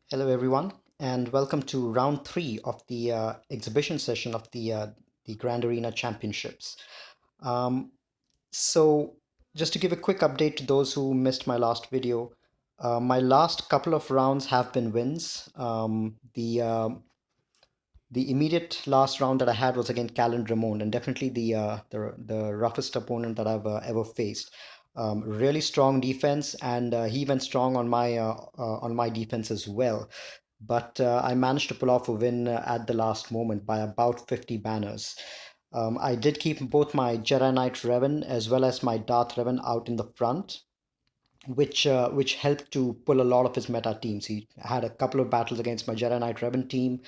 Hello, everyone, and welcome to round three of the exhibition session of the Grand Arena Championships. Um, so, just to give a quick update to those who missed my last video, my last couple of rounds have been wins. The immediate last round that I had was against Callan Ramon, and definitely the roughest opponent that I've ever faced. Really strong defense, and he went strong on my defense as well. But I managed to pull off a win at the last moment by about 50 banners. I did keep both my Jedi Knight Revan as well as my Darth Revan out in the front, which helped to pull a lot of his meta teams. He had a couple of battles against my Jedi Knight Revan team.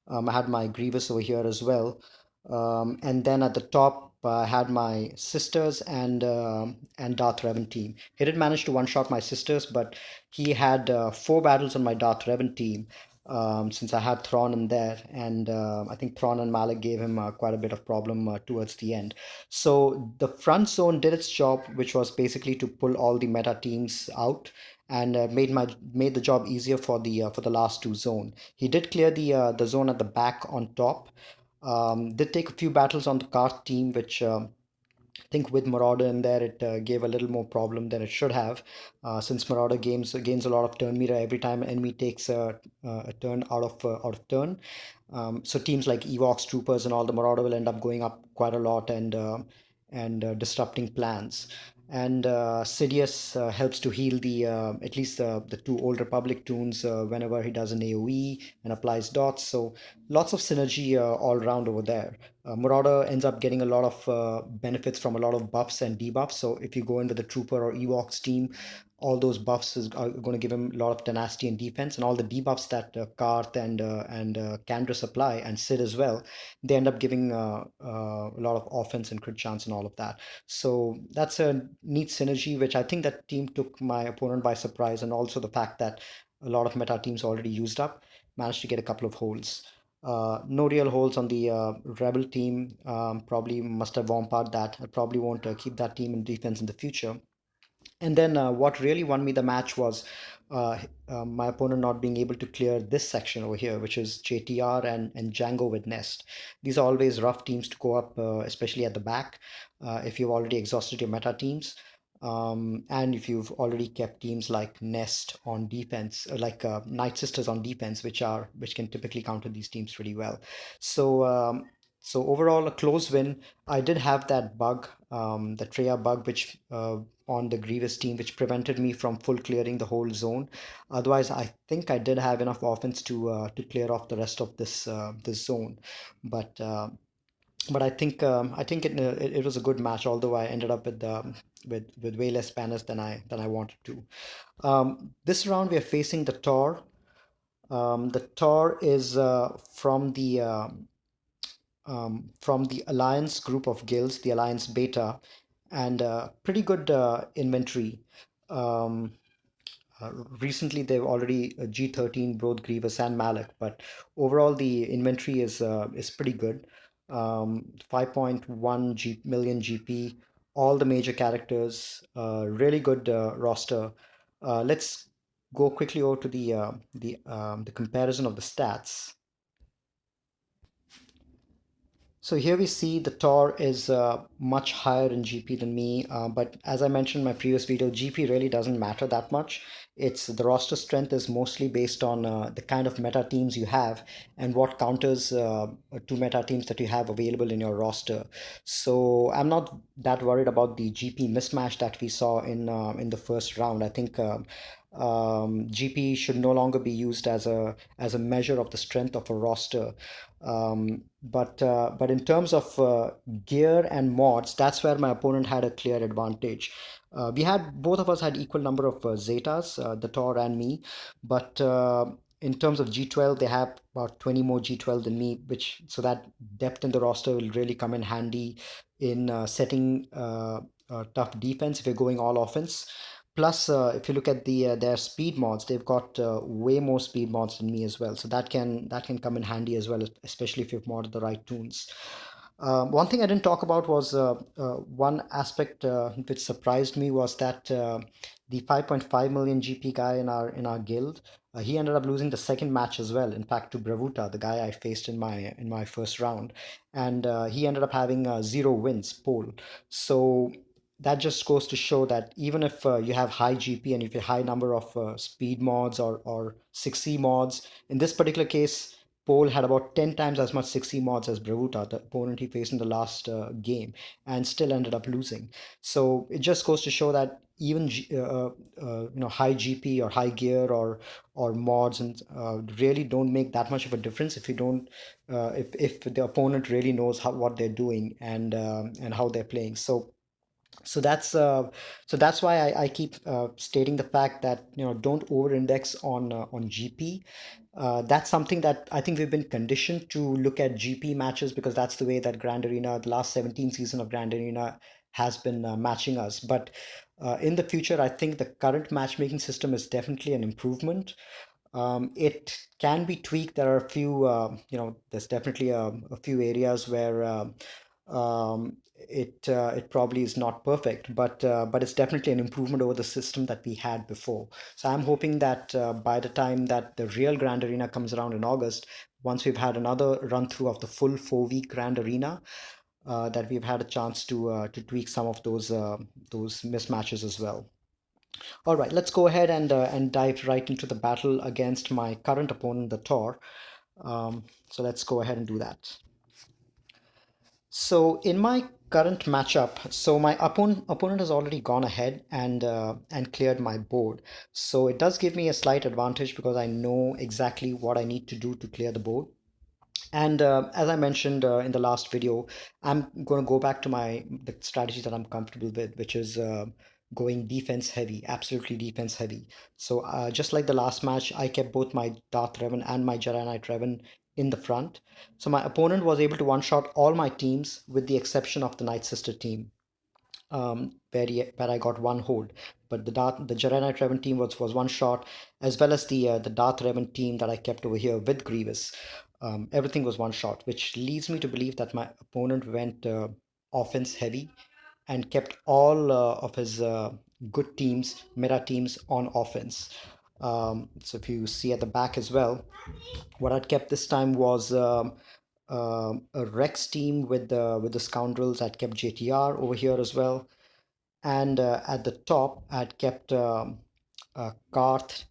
I had my Grievous over here as well. And then at the top, I had my sisters and Darth Revan team. He did manage to one shot my sisters, but he had four battles on my Darth Revan team, since I had Thrawn in there, and I think Thrawn and Malak gave him quite a bit of problem towards the end. So the front zone did its job, which was basically to pull all the meta teams out and made the job easier for the last two zone. He did clear the zone at the back on top. Did take a few battles on the cart team, which I think with Marauder in there, it gave a little more problem than it should have, since Marauder gains a lot of turn meter every time an enemy takes a turn out of turn. So teams like Evox, Troopers, and all the Marauder will end up going up quite a lot and disrupting plans. And Sidious helps to heal at least the two Old Republic tunes whenever he does an AoE and applies dots. So lots of synergy all around over there. Marauder ends up getting a lot of benefits from a lot of buffs and debuffs. So if you go in with the Trooper or Evox team, all those are going to give him a lot of tenacity and defense, and all the debuffs that Karth and Candrace apply, and Sid as well, they end up giving a lot of offense and crit chance and all of that. So that's a neat synergy, which I think that team took my opponent by surprise, and also the fact that a lot of meta teams already used up managed to get a couple of holds. No real holes on the Rebel team. Probably must have warmed that. I probably won't keep that team in defense in the future. And then what really won me the match was my opponent not being able to clear this section over here, which is JTR and Django with Nest. These are always rough teams to go up, especially at the back, if you've already exhausted your meta teams. And if you've already kept teams like Nest on defense, like Night Sisters on defense, which can typically counter these teams pretty well. So so overall, a close win. I did have that bug, the Treya bug, which on the Grievous team, which prevented me from full clearing the whole zone. Otherwise, I think I did have enough offense to clear off the rest of this zone. But I think it was a good match. Although I ended up with way less banners than I wanted to. This round we are facing the Tor. The Tor is from the Alliance group of guilds, the Alliance Beta, and pretty good inventory. Um, Recently, they've already G13 both Grievous and Malik, but overall the inventory is pretty good. 5.1 million GP, all the major characters, really good roster. Let's go quickly over to the comparison of the stats. So here we see the Tor is much higher in GP than me, but as I mentioned in my previous video, GP really doesn't matter that much. It's the roster strength is mostly based on the kind of meta teams you have and what counters to meta teams that you have available in your roster. So I'm not that worried about the GP mismatch that we saw in the first round. I think GP should no longer be used as a measure of the strength of a roster. But in terms of gear and mods, that's where my opponent had a clear advantage. We had both of us had equal number of Zetas, the Tor and me, but in terms of G12, they have about 20 more G12 than me, which so that depth in the roster will really come in handy in setting tough defense if you're going all offense. Plus, if you look at their speed mods, they've got way more speed mods than me as well. So that can come in handy as well, especially if you've modded the right tunes. One thing I didn't talk about was one aspect which surprised me was that the 5.5 million GP guy in our guild, he ended up losing the second match as well. In fact, to Bravuta, the guy I faced in my first round, and he ended up having 0 wins pole. So that just goes to show that even if you have high GP and if you have a high number of speed mods or 6C mods, in this particular case, Paul had about 10 times as much 6C mods as Bravuta, the opponent he faced in the last game, and still ended up losing. So it just goes to show that even high GP or high gear or mods and really don't make that much of a difference if you don't if the opponent really knows what they're doing and how they're playing. So that's that's why I keep stating the fact that don't over-index on GP. That's something that I think we've been conditioned to look at GP matches because that's the way that Grand Arena, the last 17 season of Grand Arena, has been matching us. But in the future, I think the current matchmaking system is definitely an improvement. It can be tweaked. There are a few, there's definitely a few areas where it probably is not perfect, but it's definitely an improvement over the system that we had before. So I'm hoping that by the time that the real Grand Arena comes around in August, once we've had another run through of the full 4 week Grand Arena, that we've had a chance to tweak some of those mismatches as well. All right, let's go ahead and dive right into the battle against my current opponent, the Tor. So let's go ahead and do that. So in my current matchup, so my opponent has already gone ahead and cleared my board. So it does give me a slight advantage because I know exactly what I need to do to clear the board. And as I mentioned in the last video, I'm going to go back to the strategy that I'm comfortable with, which is going defense heavy, absolutely defense heavy. So just like the last match, I kept both my Darth Revan and my Jedi Knight Revan in the front. So my opponent was able to one-shot all my teams with the exception of the Night Sister team, where I got one hold. But the Jedi Knight Revan team was one shot, as well as the Darth Revan team that I kept over here with Grievous. Everything was one shot, which leads me to believe that my opponent went offense heavy and kept all of his good teams, meta teams, on offense. So if you see at the back as well, what I'd kept this time was a Rex team with the scoundrels. I'd kept JTR over here as well, and at the top, I'd kept Karth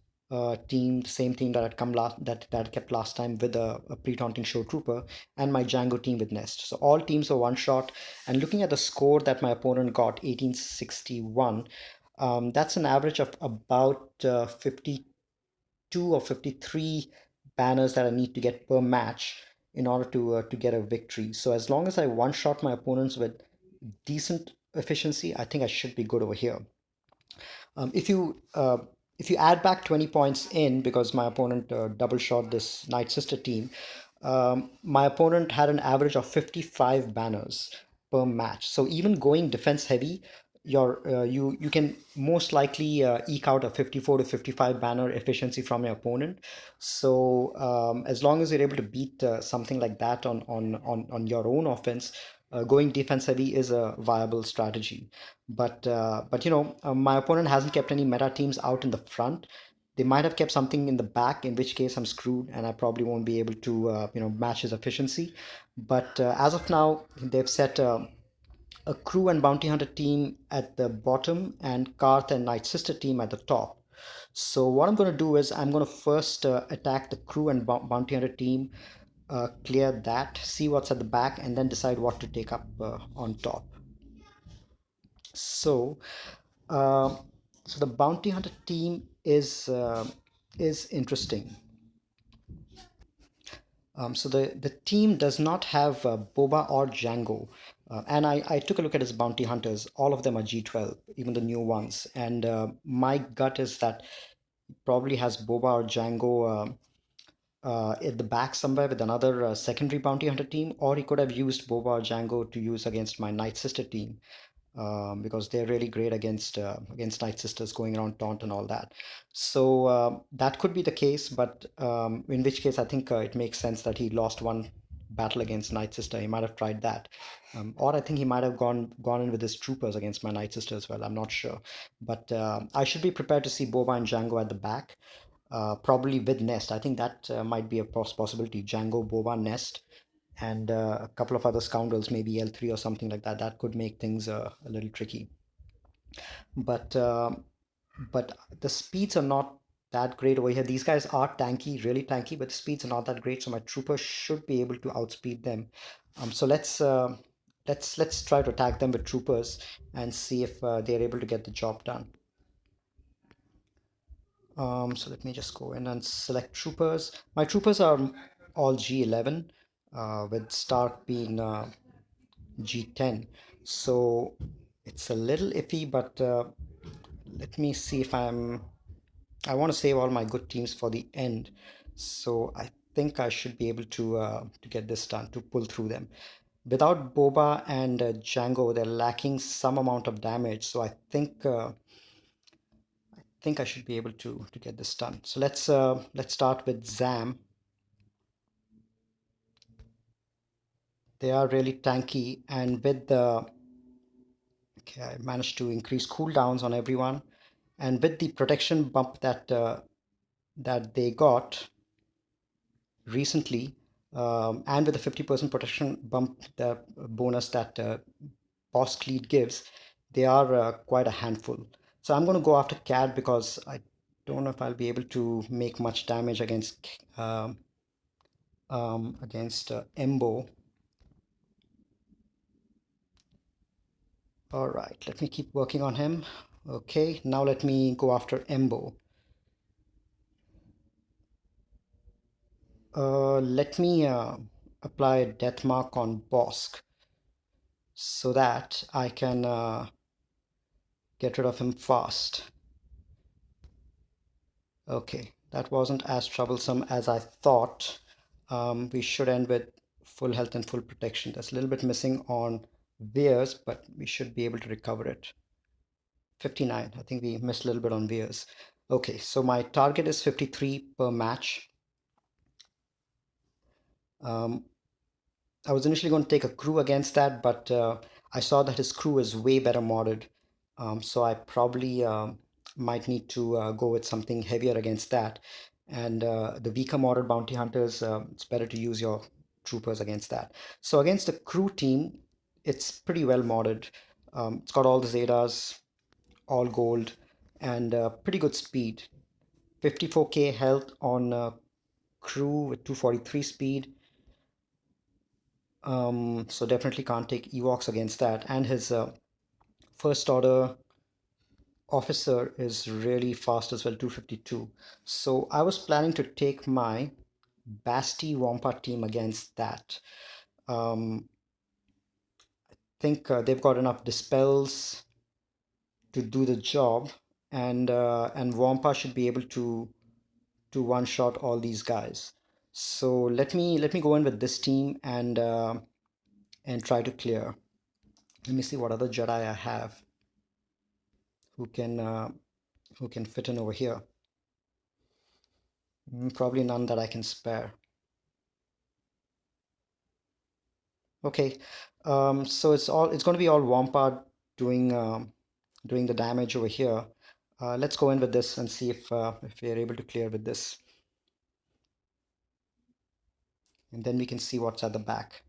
team, the same team that had come last that I kept last time with a pre-taunting show trooper, and my Django team with Nest. So all teams were one shot. And looking at the score that my opponent got, 1861, that's an average of about 52 or 53 banners that I need to get per match in order to get a victory. So as long as I one shot my opponents with decent efficiency, I think I should be good over here. Um, if you uh, if you add back 20 points in because my opponent double shot this Night Sister team, my opponent had an average of 55 banners per match. So even going defense heavy, you can most likely eke out a 54 to 55 banner efficiency from your opponent. So as long as you're able to beat something like that on your own offense, going defense heavy is a viable strategy. But my opponent hasn't kept any meta teams out in the front. They might have kept something in the back, in which case I'm screwed and I probably won't be able to match his efficiency. But as of now, they've set a crew and bounty hunter team at the bottom and Karth and Night Sister team at the top. So what I'm going to do is I'm going to first attack the crew and bounty hunter team, clear that, see what's at the back, and then decide what to take up on top. So uh, so the bounty hunter team is interesting. So the team does not have Boba or Django. And I took a look at his bounty hunters. All of them are G12, even the new ones. And my gut is that he probably has Boba or Django at the back somewhere with another secondary bounty hunter team, or he could have used Boba or Django to use against my Night Sister team. Because they're really great against Night Sisters going around taunt and all that. So that could be the case, but in which case I think it makes sense that he lost one battle against Night Sister. He might have tried that, or I think he might have gone in with his troopers against my Night Sister as well. I'm not sure, but I should be prepared to see Boba and Django at the back, probably with Nest. I think that might be a possibility. Django, Boba, Nest, and a couple of other scoundrels, maybe L3 or something like that. That could make things a little tricky. But but the speeds are not that great over here. These guys are tanky, really tanky, but the speeds are not that great. So my troopers should be able to outspeed them. So let's try to attack them with troopers and see if they're able to get the job done. So let me just go in and select troopers. My troopers are all G11, with Stark being G10. So it's a little iffy, but let me see if I want to save all my good teams for the end. So I think I should be able to get this done, to pull through them. Without Boba and Django, they're lacking some amount of damage. So I think I should be able to get this done. So let's start with Zam. They are really tanky, and with the okay, I managed to increase cooldowns on everyone, and with the protection bump that they got recently, and with the 50% protection bump, the bonus that Boss Cleat gives, they are quite a handful. So I'm going to go after Cad because I don't know if I'll be able to make much damage against Embo. All right, let me keep working on him. Okay, now let me go after Embo. Let me apply a death mark on Bosk so that I can get rid of him fast. Okay, that wasn't as troublesome as I thought. We should end with full health and full protection. That's a little bit missing on Veers, but we should be able to recover it. 59. I think we missed a little bit on Veers. Okay, so my target is 53 per match. Um, I was initially going to take a crew against that, but I saw that his crew is way better modded. So I probably might need to go with something heavier against that. And the weaker modded bounty hunters, it's better to use your troopers against that. So against the crew team, it's pretty well modded. It's got all the Zetas, all gold, and pretty good speed. 54k health on crew with 243 speed. So definitely can't take Ewoks against that. And his first order officer is really fast as well, 252. So I was planning to take my Basti Wampa team against that. Think they've got enough dispels to do the job, and Wampa should be able to one shot all these guys. So let me go in with this team and try to clear. Let me see what other Jedi I have who can uh, who can fit in over here. Probably none that I can spare. Okay, so it's going to be all Wampa doing doing the damage over here. Let's go in with this and see if we are able to clear with this, and then we can see what's at the back.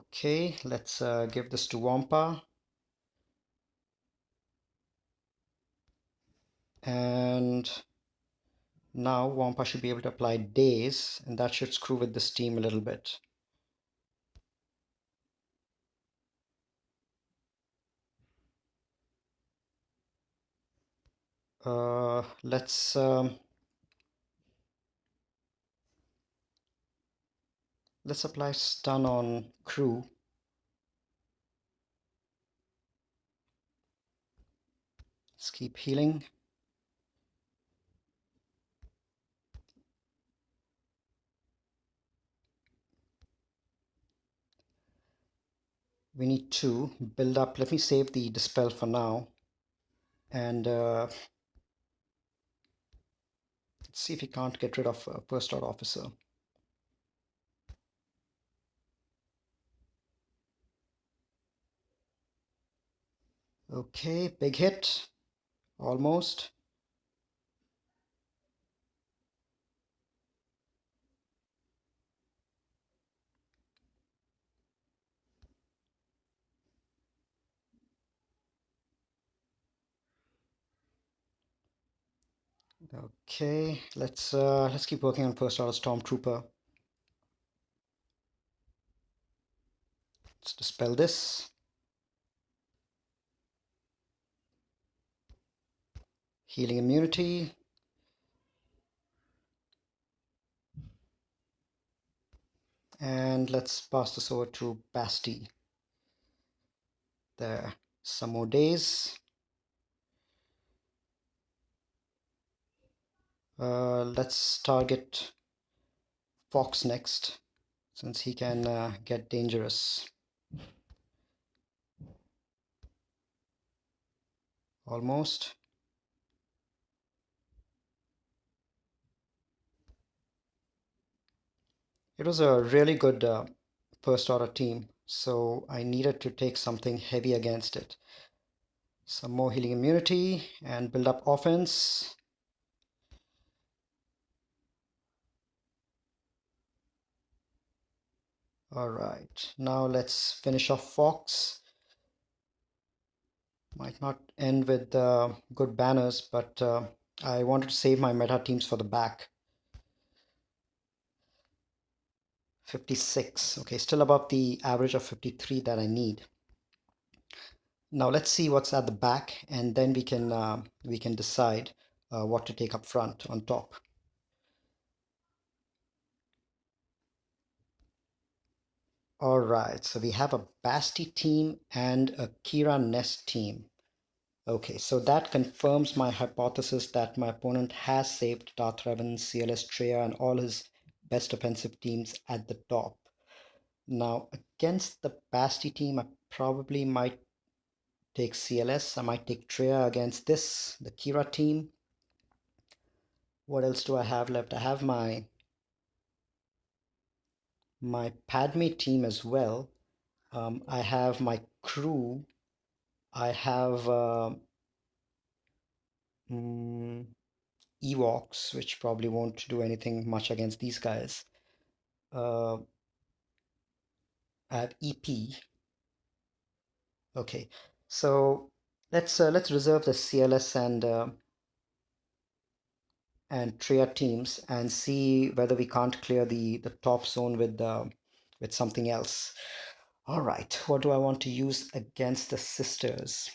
Okay, let's give this to Wampa, and now Wampa should be able to apply daze, and that should screw with this team a little bit. Let's apply stun on crew. Let's keep healing. We need to build up. Let me save the dispel for now, and let's see if we can't get rid of a first order officer. Okay, big hit, almost. Okay, let's keep working on first order Stormtrooper. Let's dispel this. Healing immunity. And let's pass this over to Basti. There. Some more days. Let's target Fox next, since he can get dangerous. Almost. It was a really good first order team, so I needed to take something heavy against it. Some more healing immunity and build up offense. All right, now let's finish off Fox. Might not end with good banners, but I wanted to save my meta teams for the back. 56. Okay, still above the average of 53 that I need. Now let's see what's at the back, and then we can decide what to take up front on top. All right, so we have a Basti team and a Kira Nest team. Okay, so that confirms my hypothesis that my opponent has saved Darth Revan, CLS Treya, and all his best offensive teams at the top. Now, against the Basti team, I probably might take CLS. I might take Treya against the Kira team. What else do I have left? I have my Padme team as well. I have my crew. I have mm, Ewoks, which probably won't do anything much against these guys. Uh, I have EP. Okay, so let's reserve the CLS and Tria teams and see whether we can't clear the top zone with something else. All right, what do I want to use against the sisters?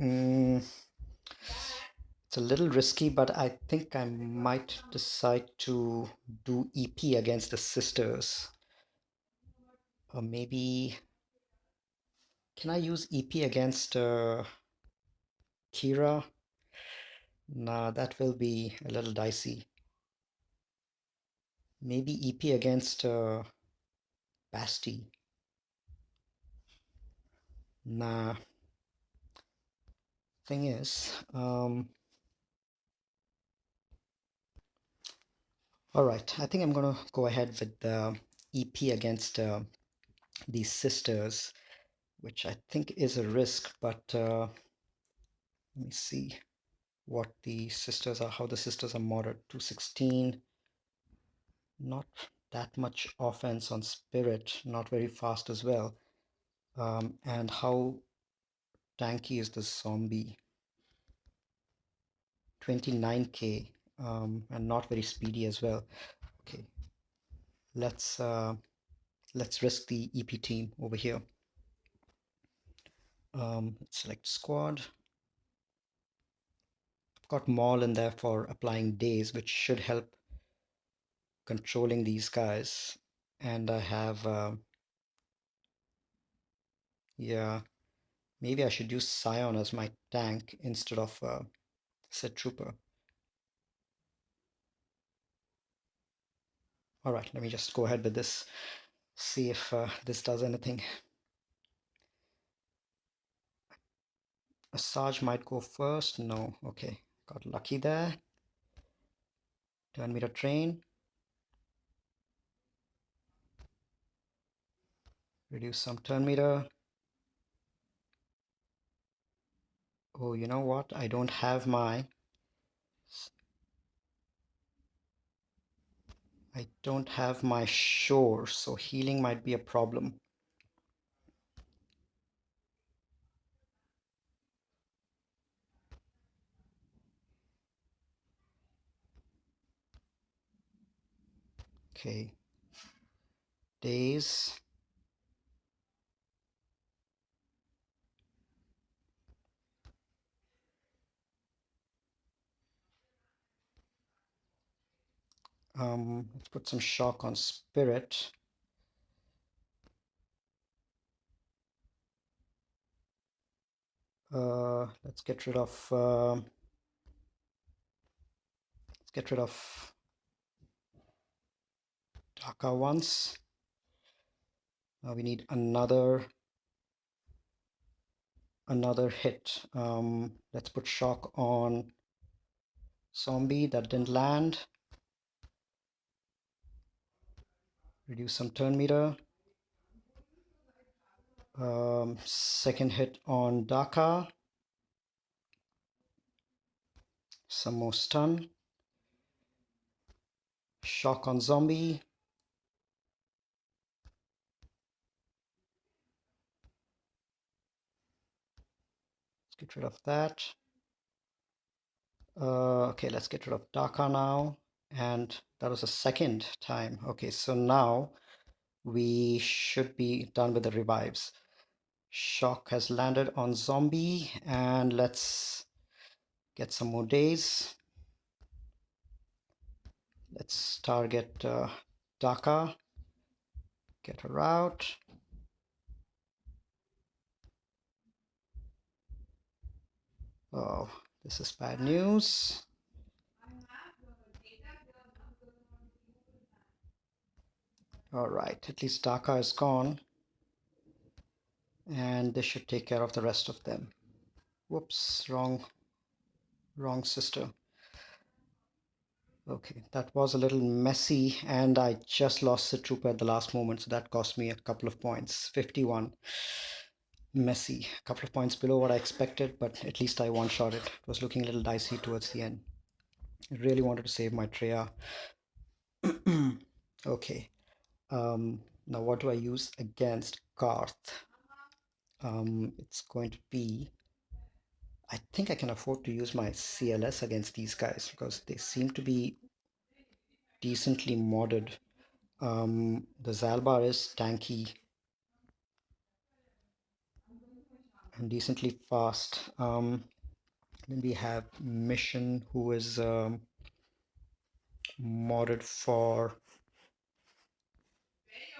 Mm, it's a little risky, but I think I might decide to do EP against the sisters. Or maybe, can I use EP against Kira? Nah, that will be a little dicey. Maybe EP against Basti. Nah, thing is, all right, I think I'm gonna go ahead with the EP against these sisters, which I think is a risk, but let me see what the sisters are, how the sisters are modded. 216, not that much offense on Spirit, not very fast as well. And how tanky is the zombie? 29k, and not very speedy as well. Okay, let's uh, let's risk the EP team over here. Select squad. I've got Maul in there for applying days, which should help controlling these guys. And I have, yeah, maybe I should use Scion as my tank instead of Sith Trooper. All right, let me just go ahead with this, see if this does anything. Asajj might go first. No, okay, got lucky there. Turn meter train. Reduce some turn meter. Oh, you know what? I don't have my shore, so healing might be a problem. Okay, days. Let's put some shock on spirit. Let's get rid of Dhaka once. Now we need another hit. Let's put shock on zombie. That didn't land. Reduce some turn meter. Second hit on Dhaka. Some more stun. Shock on zombie. Let's get rid of that. Okay, let's get rid of Dhaka now. And that was the second time. Okay, so now we should be done with the revives. Shock has landed on zombie, and let's get some more days. Let's target Dhaka. Get her out. Oh, this is bad news. All right, at least Dhaka is gone, and this should take care of the rest of them. Whoops, wrong sister. Okay, that was a little messy, and I just lost the trooper at the last moment, so that cost me a couple of points. 51. Messy. A couple of points below what I expected, but at least I one-shot it. It was looking a little dicey towards the end. I really wanted to save my Treya. Okay. Now what do I use against Karth? It's going to be... I think I can afford to use my CLS against these guys because they seem to be decently modded. The Zalbar is tanky and decently fast. Then we have Mission, who is modded for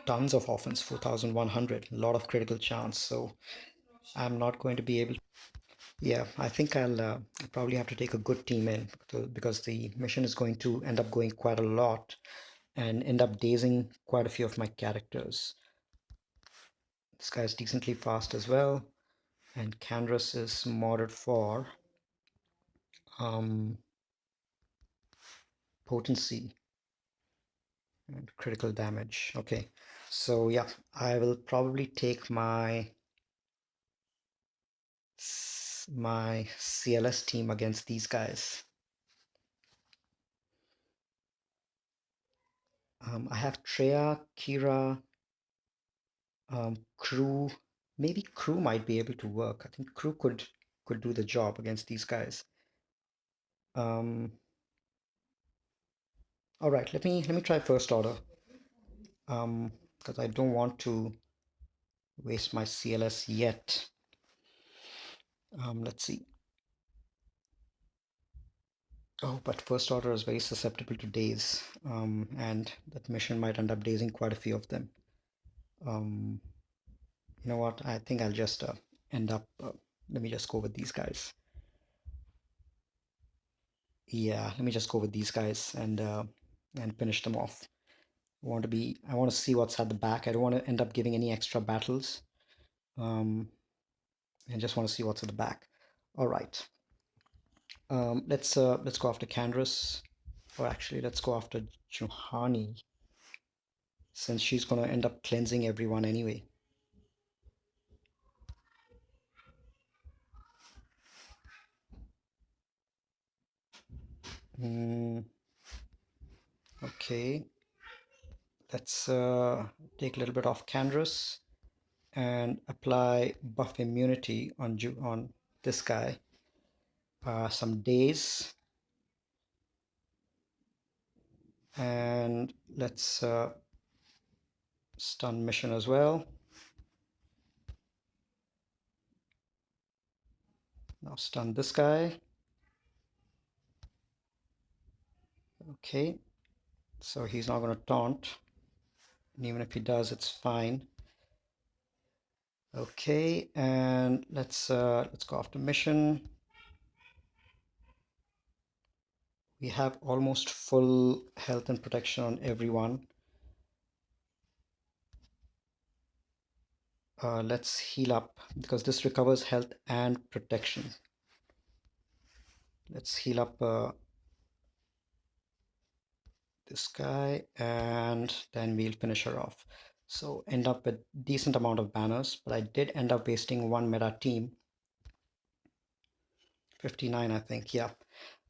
tons of offense, 4100, a lot of critical chance. So I'm not going to be able. Yeah, I think I'll probably have to take a good team in because the mission is going to end up going quite a lot and end up dazing quite a few of my characters. This guy's decently fast as well, and Candra's is modded for um, potency and critical damage. Okay, so yeah, I will probably take my CLS team against these guys. I have Treya, Kira, Crew. Maybe Crew might be able to work. I think Crew could do the job against these guys. All right, let me try first order. Because I don't want to waste my CLS yet. Let's see. Oh, but first order is very susceptible to daze, and that mission might end up dazing quite a few of them. Um, you know what? I think I'll just end up. Let me just go with these guys. Yeah, let me just go with these guys and finish them off. I want to see what's at the back. I don't want to end up giving any extra battles. I just want to see what's at the back. All right. Let's go after Candra's, or actually let's go after Juhani, since she's gonna end up cleansing everyone anyway. Mm, okay, let's take a little bit off canvas and apply buff immunity on this guy. Some days, and let's stun mission as well. Now stun this guy. Okay, so he's not going to taunt, and even if he does, it's fine. Okay, and let's go after mission. We have almost full health and protection on everyone. Let's heal up because this recovers health and protection. Let's heal up this guy, and then we'll finish her off. So end up with decent amount of banners, but I did end up wasting one meta team. 59, I think, yeah.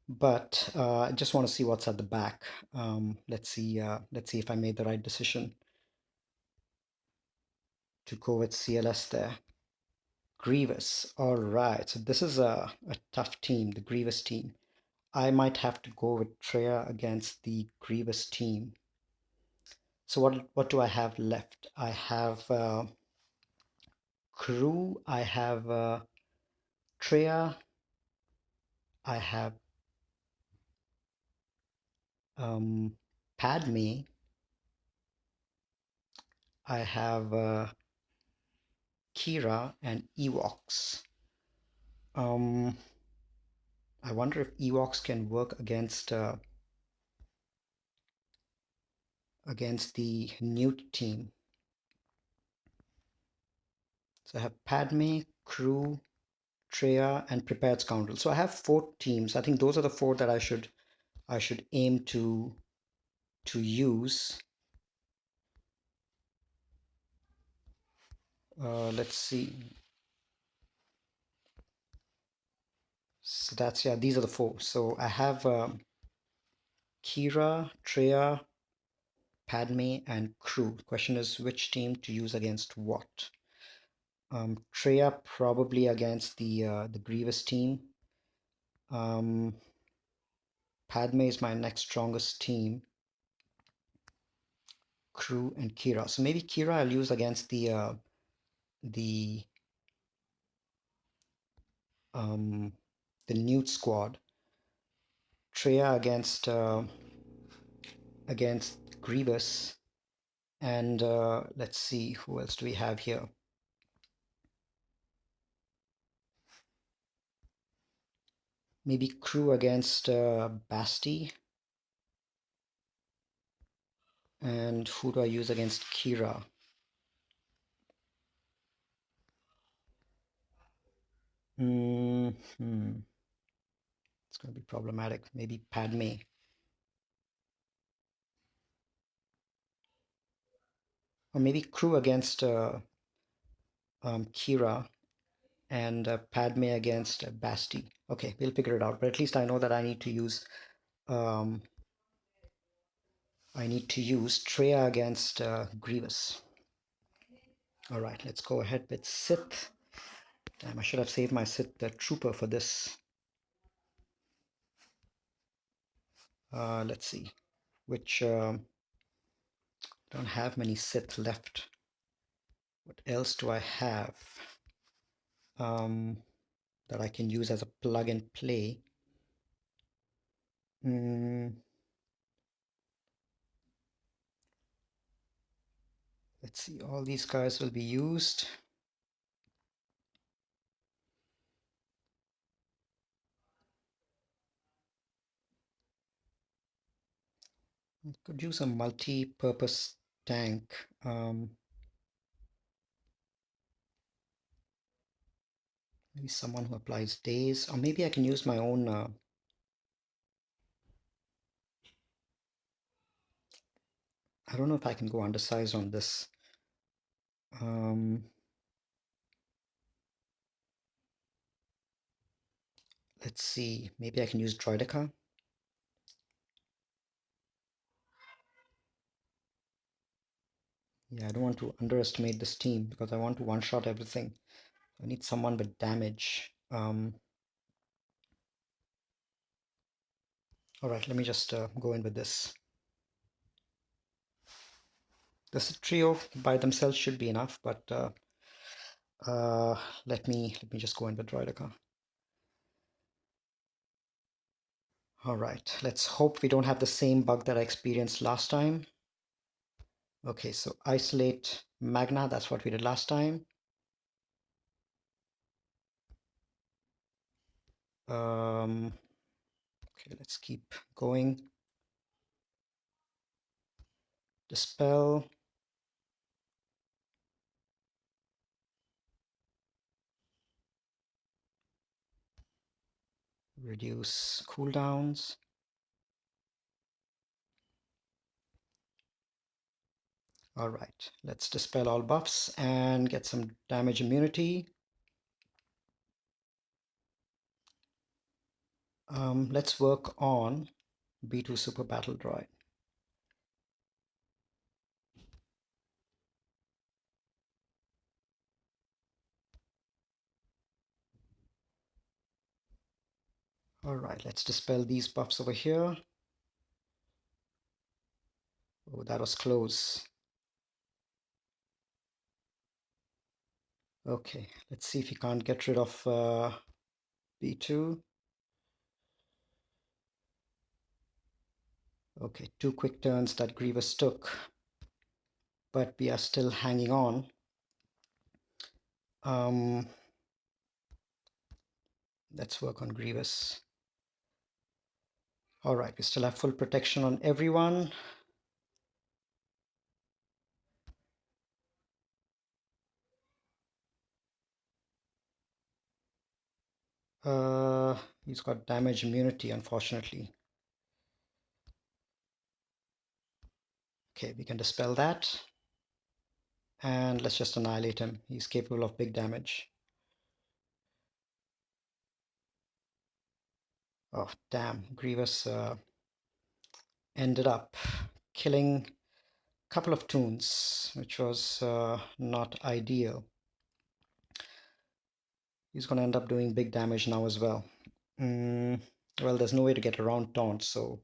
But I just want to see what's at the back. Let's see if I made the right decision to go with CLS there. Grievous. All right. So this is a tough team, the Grievous team. I might have to go with Treya against the Grievous team. So what do I have left? I have Crew. I have Treya. I have Padme. I have Kira and Ewoks. Um, I wonder if Ewoks can work against the Newt team. So I have Padme, Crew, Treya, and Prepared Scoundrel. So I have four teams. I think those are the four that I should aim to use. Let's see. So that's, yeah, these are the four. So I have Kira, Treya, Padme, and Crew. The question is which team to use against what? Treya probably against the Grievous team. Padme is my next strongest team. Crew and Kira. So maybe Kira I'll use against the um, the Newt squad. Treya against Grievous, and let's see who else do we have here. Maybe Crew against Basti, and who do I use against Kira? Mm-hmm. It's going to be problematic. Maybe Padme. Or maybe Crew against Kira, and Padme against Basti. Okay, we'll figure it out. But at least I know that um, I need to use Treya against Grievous. All right, let's go ahead with Sith. Damn, I should have saved my Sith Trooper for this. Let's see, which don't have many Sith left. What else do I have that I can use as a plug and play? Let's see, all these guys will be used. I could use a multi-purpose tank. Maybe someone who applies days, or maybe I can use my own. I don't know if I can go undersized on this. Let's see, maybe I can use Droidica. Yeah, I don't want to underestimate this team because I want to one-shot everything. I need someone with damage. All right, let me just go in with this. This trio by themselves should be enough, but let me just go in with Droideka. All right, let's hope we don't have the same bug that I experienced last time. Okay, so isolate Magna, that's what we did last time. Okay, let's keep going. Dispel. Reduce cooldowns. All right, let's dispel all buffs and get some damage immunity. Let's work on B2 Super Battle Droid. All right, let's dispel these buffs over here. Oh, that was close. Okay, let's see if we can't get rid of B2. Okay, 2 quick turns that Grievous took, but we are still hanging on. Let's work on Grievous. All right, we still have full protection on everyone. He's got damage immunity, unfortunately. Okay, we can dispel that. And let's just annihilate him. He's capable of big damage. Oh, damn. Grievous ended up killing a couple of toons, which was not ideal. He's going to end up doing big damage now as well. Well, there's no way to get around taunt, so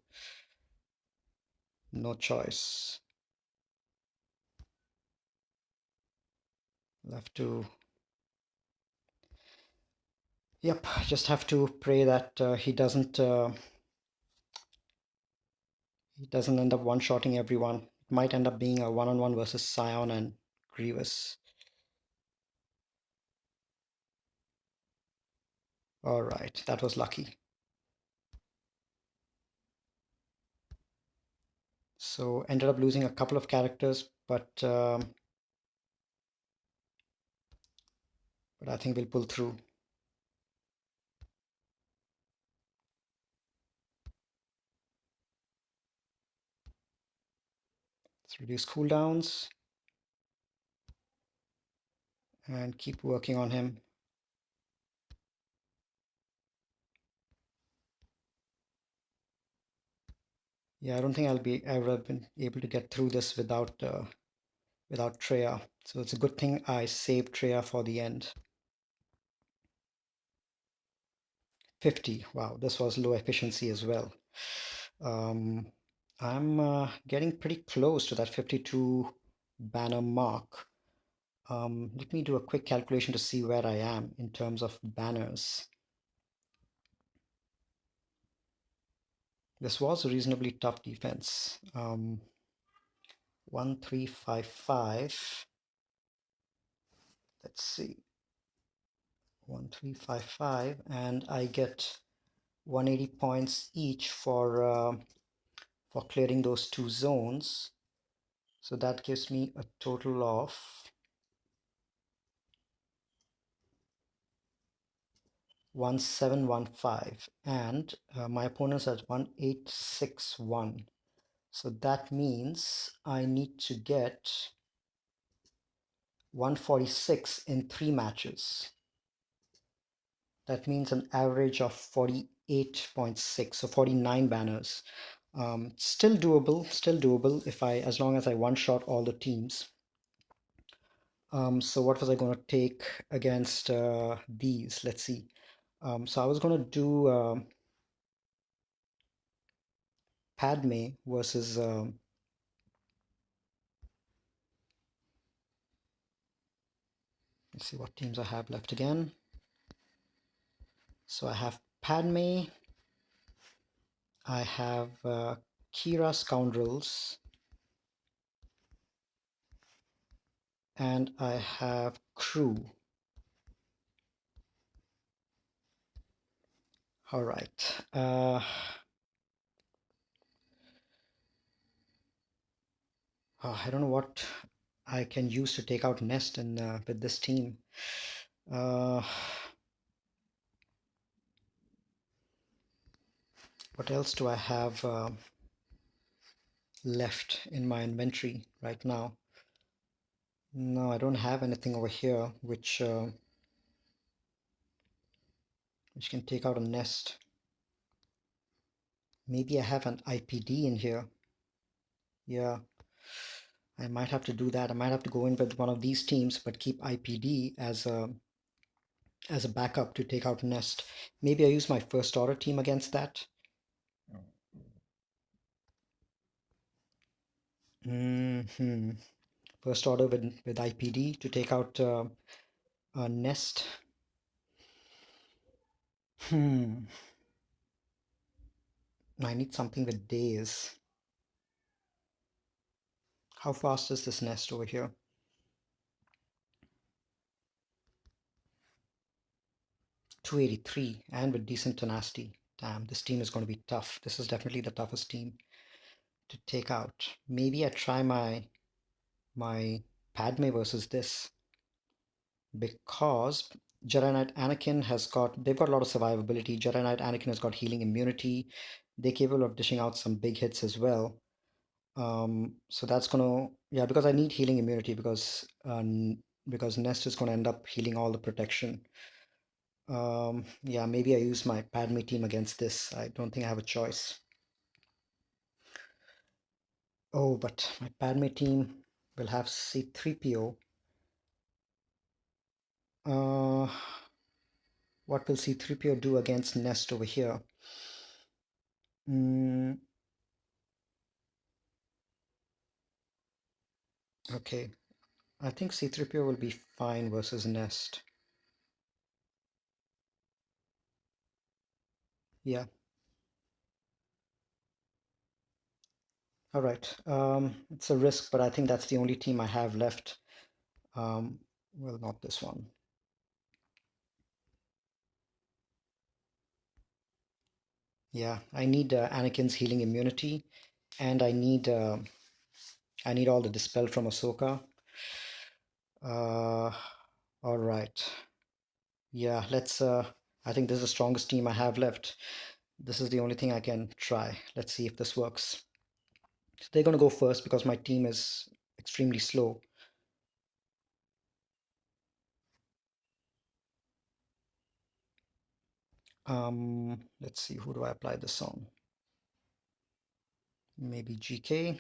no choice. I'll have to... Yep, just have to pray that he doesn't end up one-shotting everyone. It might end up being a one-on-one versus Scion and Grievous. All right, that was lucky. So ended up losing a couple of characters, but I think we'll pull through. Let's reduce cooldowns and keep working on him. Yeah, I don't think I'll be ever have been able to get through this without Treya. So it's a good thing I saved Treya for the end. 50. Wow, this was low efficiency as well. I'm getting pretty close to that 52 banner mark. Let me do a quick calculation to see where I am in terms of banners. This was a reasonably tough defense. 1355. Let's see. 1355, and I get 180 points each for clearing those 2 zones. So that gives me a total of 1715, and my opponent's at 1861. So that means I need to get 146 in 3 matches. That means an average of 48.6, so 49 banners. Still doable, as long as I one-shot all the teams. So what was I going to take against these? Let's see. So I was going to do Padme versus, let's see what teams I have left again. So I have Padme, I have Kira Scoundrels, and I have Crew. All right. I don't know what I can use to take out Nest in with this team. Uh, what else do I have left in my inventory right now? No, I don't have anything over here which can take out a Nest. Maybe I have an IPD in here. Yeah, I might have to do that. I might have to go in with one of these teams, but keep IPD as a backup to take out Nest. Maybe I use my first order team against that. Hmm. First order with IPD to take out a Nest. Hmm. I need something with days. How fast is this Nest over here? 283 and with decent tenacity. Damn, this team is going to be tough. This is definitely the toughest team to take out. Maybe I try my Padme versus this because Jedi Knight Anakin they've got a lot of survivability. Jedi Knight Anakin has got healing immunity. They're capable of dishing out some big hits as well. So that's gonna, yeah, because I need healing immunity because Nest is gonna end up healing all the protection. Yeah, maybe I use my Padme team against this. I don't think I have a choice. Oh, but my Padme team will have C3PO. Uh, what will C3PO do against Nest over here? Mm, okay, I think C3PO will be fine versus Nest. Yeah, all right. It's a risk, but I think that's the only team I have left. Well, not this one. Yeah, I need Anakin's healing immunity, and I need all the dispel from Ahsoka. Uh, all right. Yeah, let's. I think this is the strongest team I have left. This is the only thing I can try. Let's see if this works. So they're gonna go first because my team is extremely slow. Let's see, who do I apply this on? Maybe GK.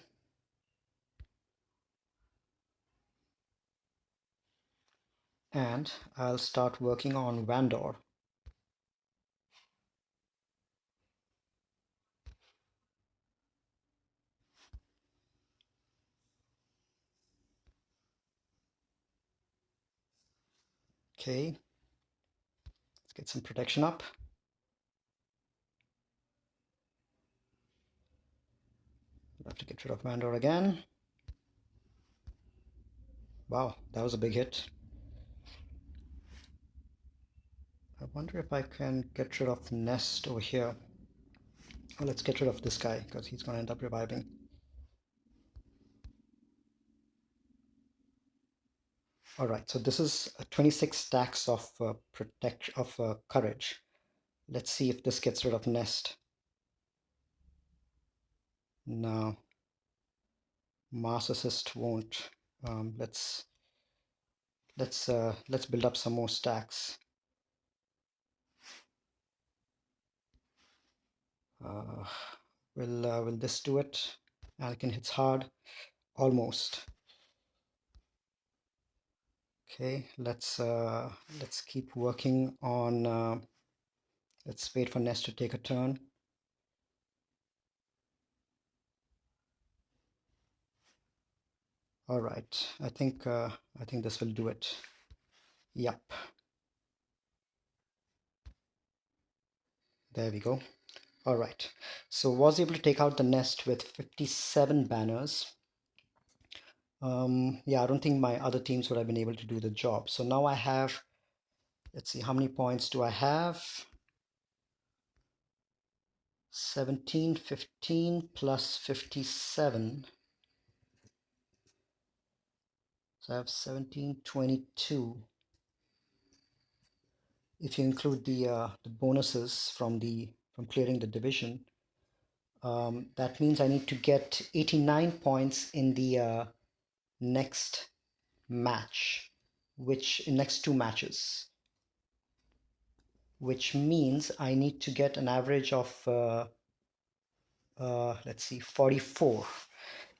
And I'll start working on Vandor. Okay, let's get some protection up. We'll have to get rid of Vandor again. Wow, that was a big hit. I wonder if I can get rid of Nest over here. Oh, let's get rid of this guy because he's going to end up reviving. All right, so this is 26 stacks of courage. Let's see if this gets rid of Nest. No, Mass Assist won't. Um, let's let's build up some more stacks. Uh, will this do it? Anakin hits hard, almost. Okay, let's keep working on. Let's wait for Nest to take a turn. All right, I think this will do it. Yep, there we go. All right, so was able to take out the Nest with 57 banners. Yeah, I don't think my other teams would have been able to do the job. So now I have, let's see, how many points do I have? 17, 15 plus 57. So I have 17, 22. If you include the bonuses from clearing the division, that means I need to get 89 points in the next match, which in next two matches, which means I need to get an average of let's see, 44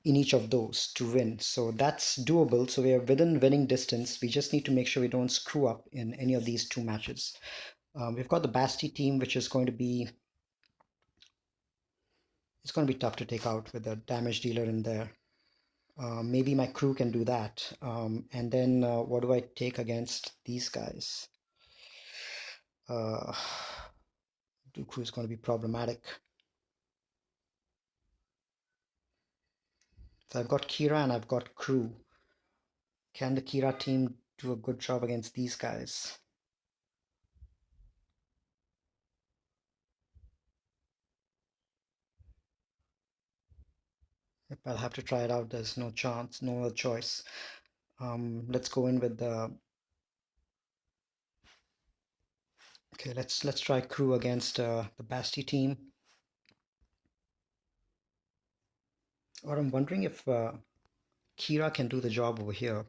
in each of those to win. So that's doable. So we are within winning distance. We just need to make sure we don't screw up in any of these two matches. We've got the Basti team, which is going to be, it's going to be tough to take out with a damage dealer in there. Maybe my crew can do that. And then what do I take against these guys? Dooku is going to be problematic. So I've got Kira and I've got crew. Can the Kira team do a good job against these guys? Yep, I'll have to try it out. There's no chance, no other choice. Let's go in with the. Okay, let's try crew against the Basti team. Or I'm wondering if Kira can do the job over here.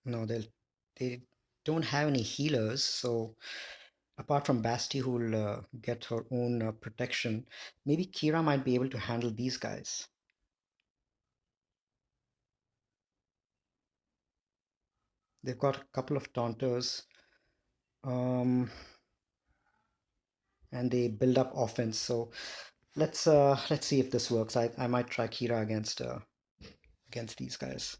No, they don't have any healers, so apart from Basti, who will get her own protection, maybe Kira might be able to handle these guys. They've got a couple of taunters, and they build up offense. So let's see if this works. I might try Kira against these guys.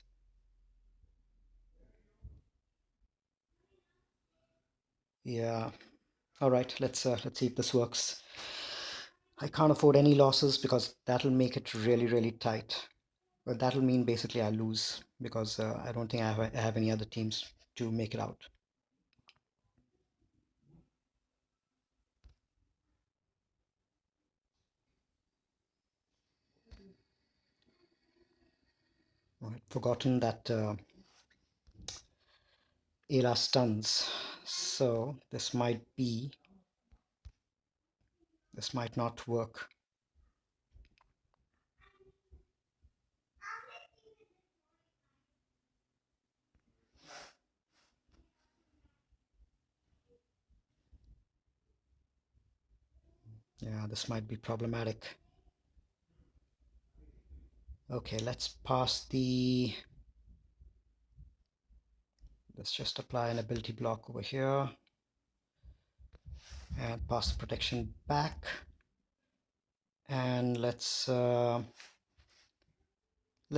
Yeah. All right. Let's see if this works. I can't afford any losses because that'll make it really really tight. But that'll mean basically I lose because I don't think I have any other teams to make it out. I'd forgotten that Ayla stuns, so this might not work. Yeah, this might be problematic. Okay, let's let's just apply an ability block over here and pass the protection back. And let's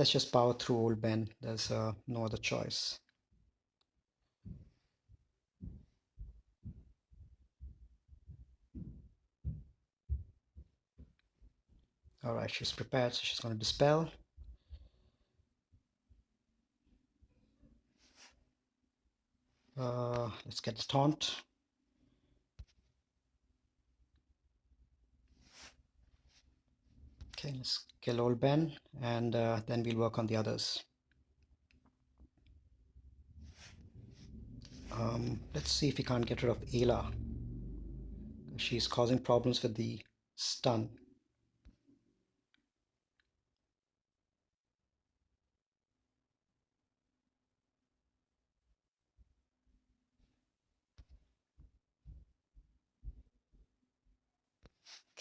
just power through old Ben. There's no other choice. All right, she's prepared, so she's going to dispel. Let's get the taunt. Okay, let's kill old Ben, and then we'll work on the others. Let's see if we can't get rid of Ayla. She's causing problems with the stun.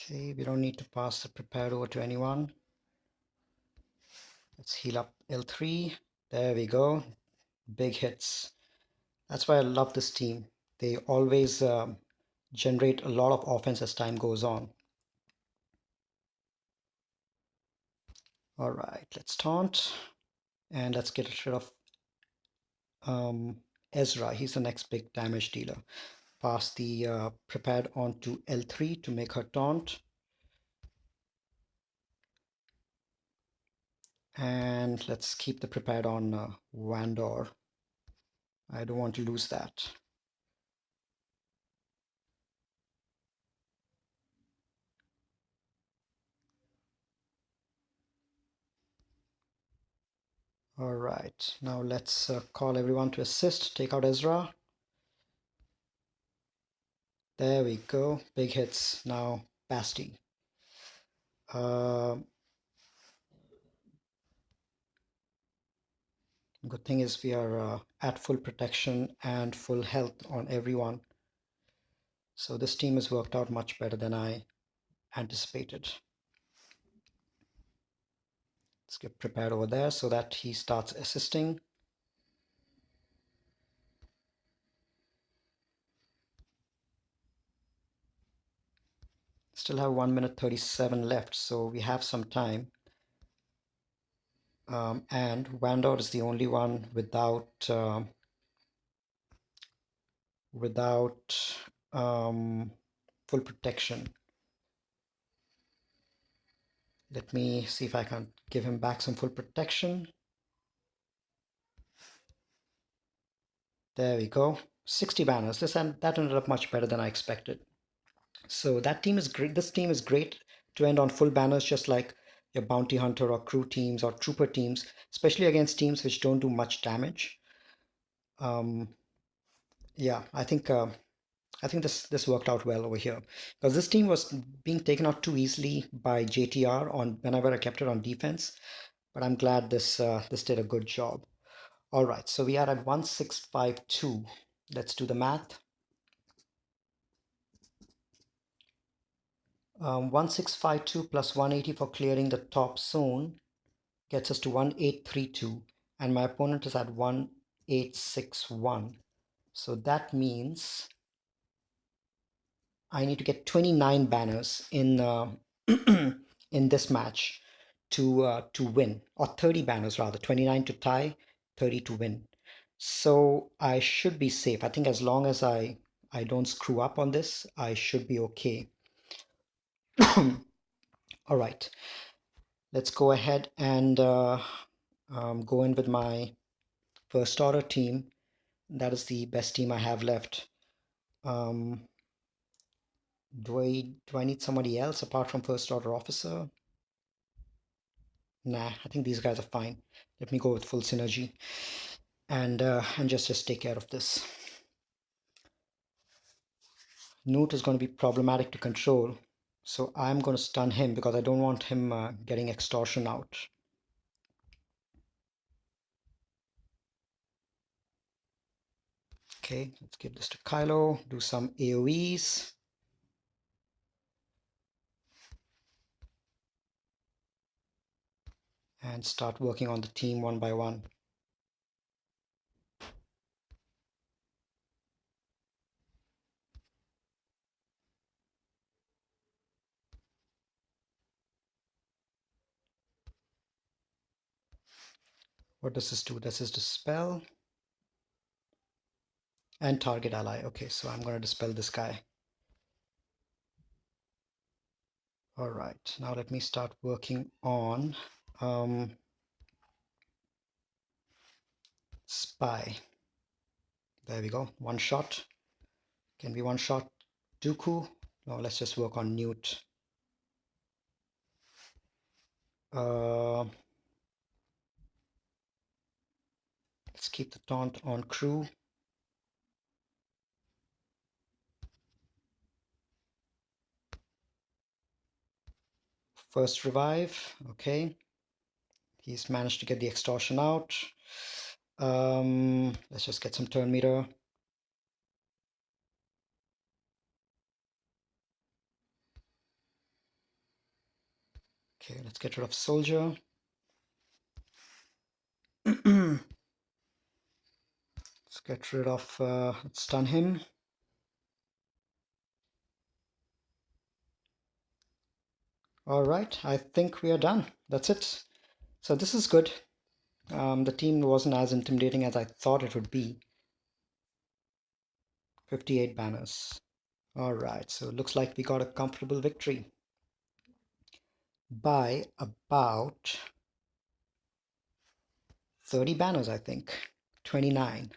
Okay, we don't need to pass the prepare over to anyone. Let's heal up L3. There we go. Big hits. That's why I love this team. They always generate a lot of offense as time goes on. All right, let's taunt and let's get rid of Ezra. He's the next big damage dealer. Pass the prepared on to L3 to make her taunt. And let's keep the prepared on Vandor. I don't want to lose that. All right, now let's call everyone to assist. Take out Ezra. There we go. Big hits. Now Basti. Uh, Good thing is we are at full protection and full health on everyone. So this team has worked out much better than I anticipated. Let's get prepared over there so that he starts assisting. Still have 1 minute 37 left, so we have some time. And Vandor is the only one without full protection. Let me see if I can give him back some full protection. There we go. 60 banners. That ended up much better than I expected. So that team is great. This team is great to end on full banners, just like your bounty hunter or crew teams or trooper teams, especially against teams which don't do much damage. Yeah, I think this worked out well over here because this team was being taken out too easily by JTR on whenever I kept it on defense. But I'm glad this did a good job. All right, so we are at 1652. Let's do the math. 1652 plus 180 for clearing the top zone gets us to 1832, and my opponent is at 1861. So that means I need to get 29 banners in in this match to win, or 30 banners rather, 29 to tie, 30 to win. So I should be safe. I think as long as I don't screw up on this, I should be okay. All right, let's go ahead and go in with my first order team. That is the best team I have left. Um, do I need somebody else apart from first order officer? Nah, I think these guys are fine. Let me go with full synergy and just take care of this. Newt is going to be problematic to control, so I'm going to stun him because I don't want him getting extortion out. Okay, let's give this to Kylo, do some AoEs. And start working on the team one by one. What does this do? This is dispel and target ally. Okay, so I'm going to dispel this guy. All right, now let me start working on spy. There we go. One shot. Can be one shot Dooku. No, let's just work on Newt. Let's keep the taunt on crew. First revive. Okay. He's managed to get the extortion out. Let's just get some turn meter. Okay, let's get rid of soldier. get rid of, stun him. All right, I think we are done. That's it. So this is good. The team wasn't as intimidating as I thought it would be. 58 banners. All right, so it looks like we got a comfortable victory by about 30 banners, I think. 29.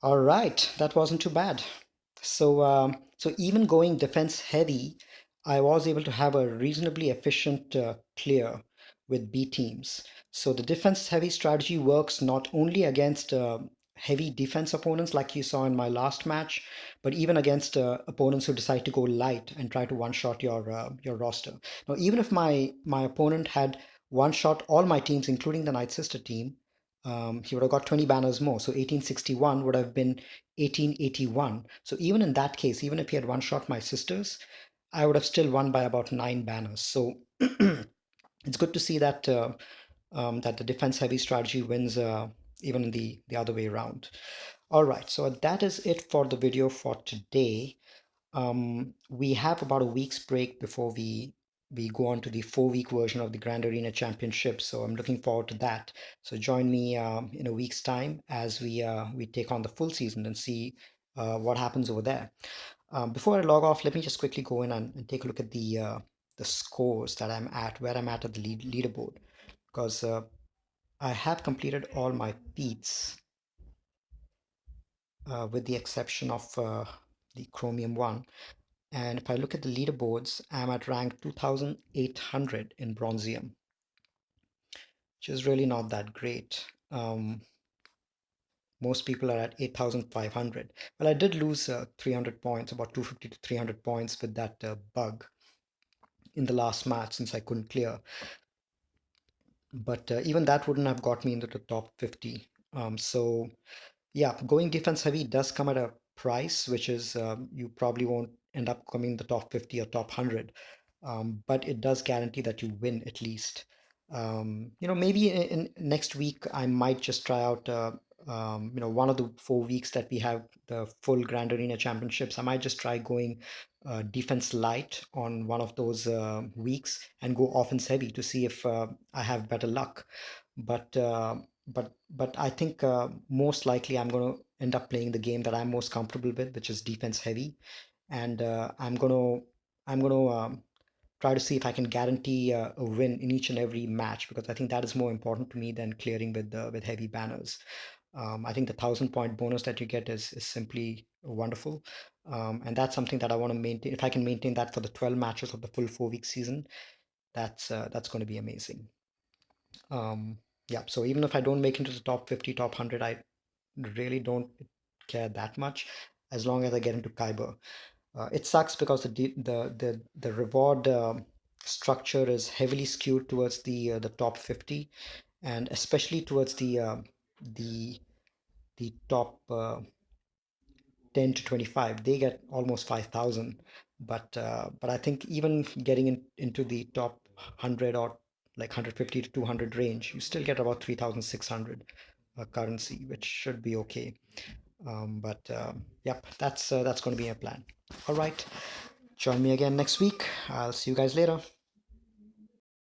All right, that wasn't too bad. So even going defense heavy, I was able to have a reasonably efficient clear with B teams. So the defense heavy strategy works not only against heavy defense opponents like you saw in my last match, but even against opponents who decide to go light and try to one-shot your roster. Now, even if my opponent had one-shot all my teams, including the Night Sister team, he would have got 20 banners more. So 1861 would have been 1881. So even in that case, even if he had one shot my sisters, I would have still won by about 9 banners. So it's good to see that that the defense heavy strategy wins even in the other way around. All right, so that is it for the video for today. We have about a week's break before we go on to the 4-week version of the Grand Arena Championship. So I'm looking forward to that. So join me in a week's time as we take on the full season and see what happens over there. Before I log off, let me just quickly go in and take a look at the scores that I'm at, where I'm at the leaderboard, because I have completed all my peats with the exception of the Chromium one. And if I look at the leaderboards, I'm at rank 2800 in Bronzium, which is really not that great. Most people are at 8500. Well, I did lose 300 points, about 250 to 300 points with that bug in the last match since I couldn't clear. But even that wouldn't have got me into the top 50. So yeah, going defense heavy does come at a price, which is you probably won't end up coming in the top 50 or top 100, but it does guarantee that you win at least. Maybe in next week I might just try out, one of the 4 weeks that we have the full Grand Arena Championships. I might just try going defense light on one of those weeks and go offense heavy to see if I have better luck. But but I think most likely I'm going to end up playing the game that I'm most comfortable with, which is defense heavy, and I'm gonna try to see if I can guarantee a win in each and every match, because I think that is more important to me than clearing with heavy banners. I think the 1,000 point bonus that you get is simply wonderful, and that's something that I want to maintain. If I can maintain that for the 12 matches of the full 4 week season, that's going to be amazing. Yeah, so even if I don't make into the top 50, top 100, I really don't care that much as long as I get into Kyber. It sucks because the reward structure is heavily skewed towards the top 50, and especially towards the the top 10 to 25. They get almost 5,000, but I think even getting into the top 100 or like 150 to 200 range, you still get about 3,600 currency, which should be okay. But yep, that's going to be a plan. All right, join me again next week. I'll see you guys later.